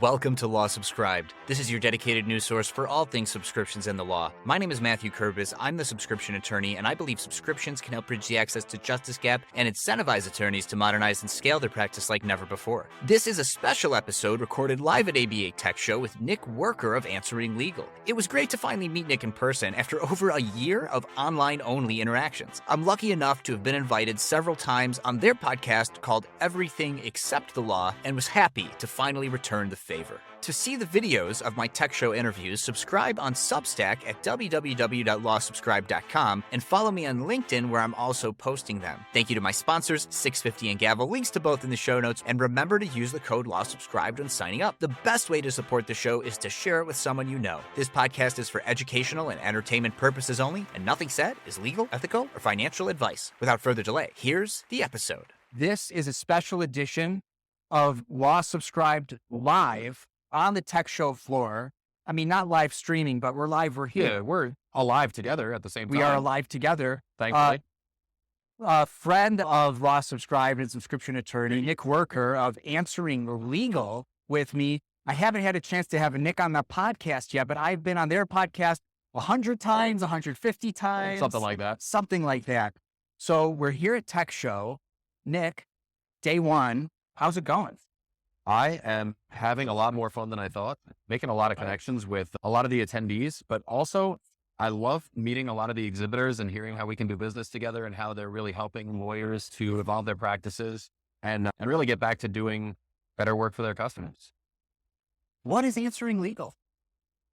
Welcome to Law Subscribed. This is your dedicated news source for all things subscriptions and the law. My name is Matthew Kurbis. I'm the subscription attorney, and I believe subscriptions can help bridge the access to justice gap and incentivize attorneys to modernize and scale their practice like never before. This is a special episode recorded live at ABA TECHSHOW with Nick Werker of Answering Legal. It was great to finally meet Nick in person after over a year of online-only interactions. I'm lucky enough to have been invited several times on their podcast called Everything Except the Law, and was happy to finally return the favor. To see the videos of my tech show interviews, subscribe on Substack at www.lawsubscribe.com and follow me on LinkedIn, where I'm also posting them. Thank you to my sponsors, 650 and Gavel, links to both in the show notes, and remember to use the code LawSubscribed when signing up. The best way to support the show is to share it with someone you know. This podcast is for educational and entertainment purposes only, and nothing said is legal, ethical, or financial advice. Without further delay, here's the episode. This is a special edition of Law Subscribed live on the tech show floor. I mean, not live streaming, but we're live. We're here. Yeah, we're alive together at the same time. We are alive together. Thankfully. A friend of Law Subscribed and subscription attorney, Nick Werker of Answering Legal with me. I haven't had a chance to have Nick on the podcast yet, but I've been on their podcast 100 times, 150 times. Something like that. Something like that. So we're here at Tech Show. Nick, day one. How's it going? I am having a lot more fun than I thought, making a lot of connections with a lot of the attendees, but also I love meeting a lot of the exhibitors and hearing how we can do business together and how they're really helping lawyers to evolve their practices and really get back to doing better work for their customers. What is Answering Legal?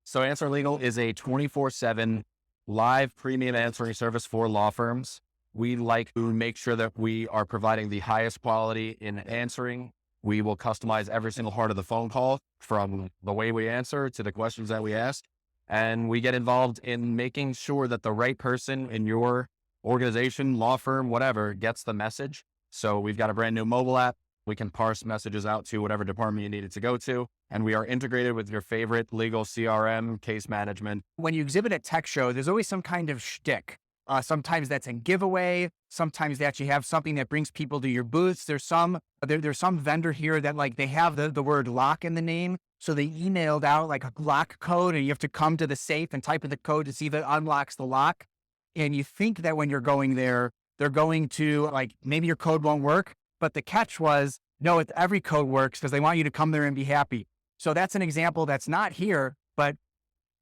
So Answering Legal is a 24/7 live premium answering service for law firms. We like to make sure that we are providing the highest quality in answering. We will customize every single part of the phone call, from the way we answer to the questions that we ask. And we get involved in making sure that the right person in your organization, law firm, whatever, gets the message. So we've got a brand new mobile app. We can parse messages out to whatever department you need it to go to. And we are integrated with your favorite legal CRM, case management. When you exhibit at Tech Show, there's always some kind of shtick. Sometimes that's a giveaway. Sometimes that you have something that brings people to your booths. There's some vendor here that they have the word lock in the name. So they emailed out like a lock code, and you have to come to the safe and type in the code to see if it unlocks the lock. And you think that when you're going there, they're going to maybe your code won't work. But the catch was, no, every code works because they want you to come there and be happy. So that's an example that's not here, but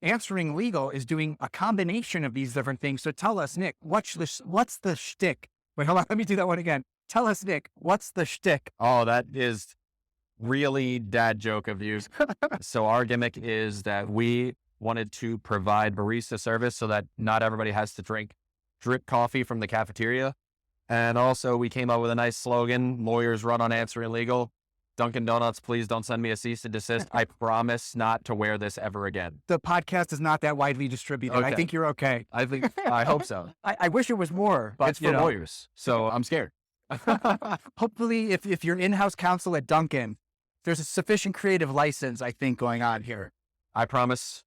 Answering Legal is doing a combination of these different things. So tell us, Nick, what's the shtick? Wait, hold on. Let me do that one again. Tell us, Nick, what's the shtick? Oh, that is really dad joke of you. So our gimmick is that we wanted to provide barista service so that not everybody has to drink drip coffee from the cafeteria. And also we came up with a nice slogan: lawyers run on Answering Legal. Dunkin' Donuts, please don't send me a cease and desist. I promise not to wear this ever again. The podcast is not that widely distributed. Okay. I think you're okay. I hope so. I wish it was more, but it's for lawyers, so I'm scared. Hopefully, if you're in-house counsel at Dunkin', there's a sufficient creative license, I think, going on here. I promise.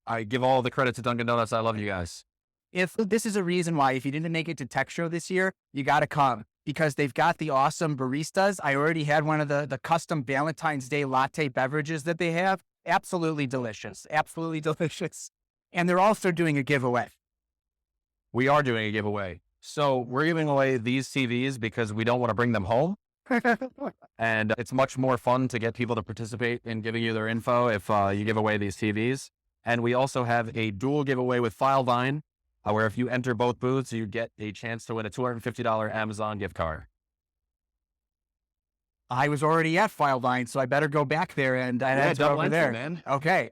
I give all the credit to Dunkin' Donuts. I love you guys. If this is a reason why, if you didn't make it to Tech Show this year, you got to come, because they've got the awesome baristas. I already had one of the custom Valentine's Day latte beverages that they have. Absolutely delicious. Absolutely delicious. And they're also doing a giveaway. We are doing a giveaway. So we're giving away these TVs because we don't want to bring them home. And it's much more fun to get people to participate in giving you their info if you give away these TVs. And we also have a dual giveaway with Filevine, where if you enter both booths, you get a chance to win a $250 Amazon gift card. I was already at Filevine, so I better go back there and enter over there. Man. Okay.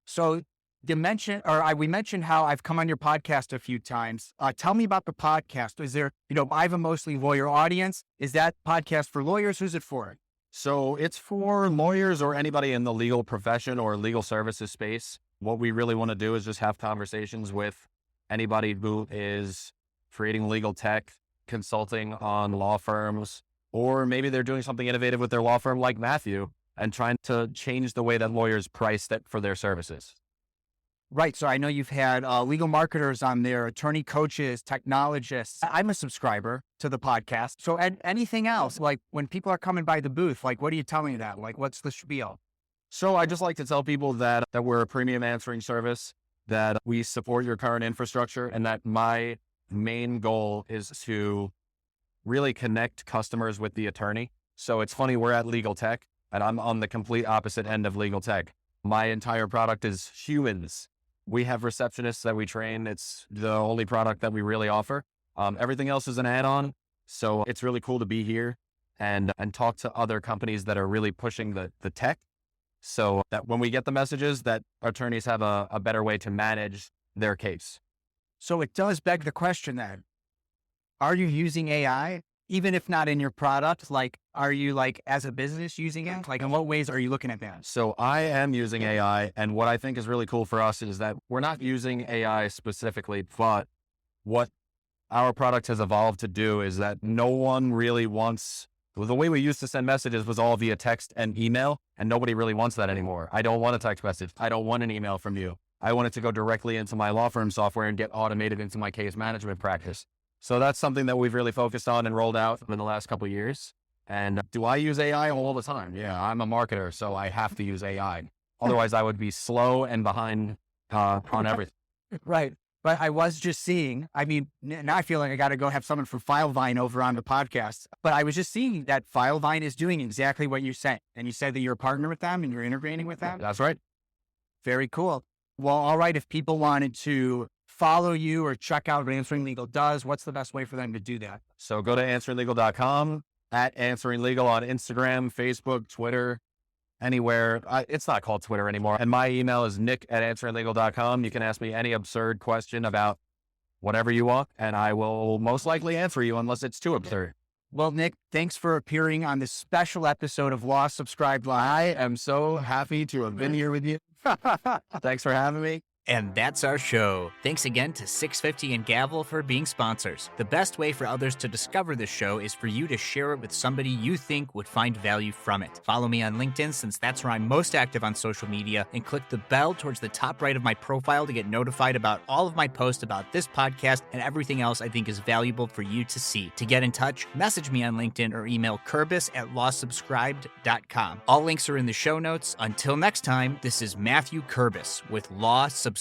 So we mentioned how I've come on your podcast a few times. Tell me about the podcast. Is there, I have a mostly lawyer audience. Is that podcast for lawyers? Who's it for? So it's for lawyers or anybody in the legal profession or legal services space. What we really want to do is just have conversations with anybody who is creating legal tech, consulting on law firms, or maybe they're doing something innovative with their law firm like Matthew and trying to change the way that lawyers price that for their services. Right. So I know you've had legal marketers on there, attorney coaches, technologists. I'm a subscriber to the podcast. So anything else, like when people are coming by the booth, what are you telling them? What's the spiel? So I just like to tell people that we're a premium answering service, that we support your current infrastructure, and that my main goal is to really connect customers with the attorney. So it's funny, we're at legal tech and I'm on the complete opposite end of legal tech. My entire product is humans. We have receptionists that we train. It's the only product that we really offer. Everything else is an add-on. So it's really cool to be here and talk to other companies that are really pushing the tech. So that when we get the messages, that attorneys have a better way to manage their case. So it does beg the question then, are you using AI? Even if not in your product, like, are you like as a business using it? Like, in what ways are you looking at that? So I am using AI, and what I think is really cool for us is that we're not using AI specifically, but what our product has evolved to do is that no one really wants, the way we used to send messages was all via text and email, and nobody really wants that anymore. I don't want a text message. I don't want an email from you. I want it to go directly into my law firm software and get automated into my case management practice. So that's something that we've really focused on and rolled out in the last couple of years. And do I use AI all the time? Yeah, I'm a marketer, so I have to use AI. Otherwise, I would be slow and behind on everything. Right. But I was just seeing, I mean, now I feel like I got to go have someone from FileVine over on the podcast. But I was just seeing that FileVine is doing exactly what you said. And you said that you're a partner with them and you're integrating with them. That's right. Very cool. Well, all right. If people wanted to follow you or check out what Answering Legal does, what's the best way for them to do that? So go to answeringlegal.com, at Answering Legal on Instagram, Facebook, Twitter, anywhere. It's not called Twitter anymore. And my email is nick@answeringlegal.com. You can ask me any absurd question about whatever you want, and I will most likely answer you unless it's too absurd. Well, Nick, thanks for appearing on this special episode of Law Subscribed Live. I am so happy to have been here with you. Thanks for having me. And that's our show. Thanks again to 650 and Gavel for being sponsors. The best way for others to discover this show is for you to share it with somebody you think would find value from it. Follow me on LinkedIn, since that's where I'm most active on social media, and click the bell towards the top right of my profile to get notified about all of my posts about this podcast and everything else I think is valuable for you to see. To get in touch, message me on LinkedIn or email Kurbis@lawsubscribed.com. All links are in the show notes. Until next time, this is Matthew Kurbis with Law Subscribed.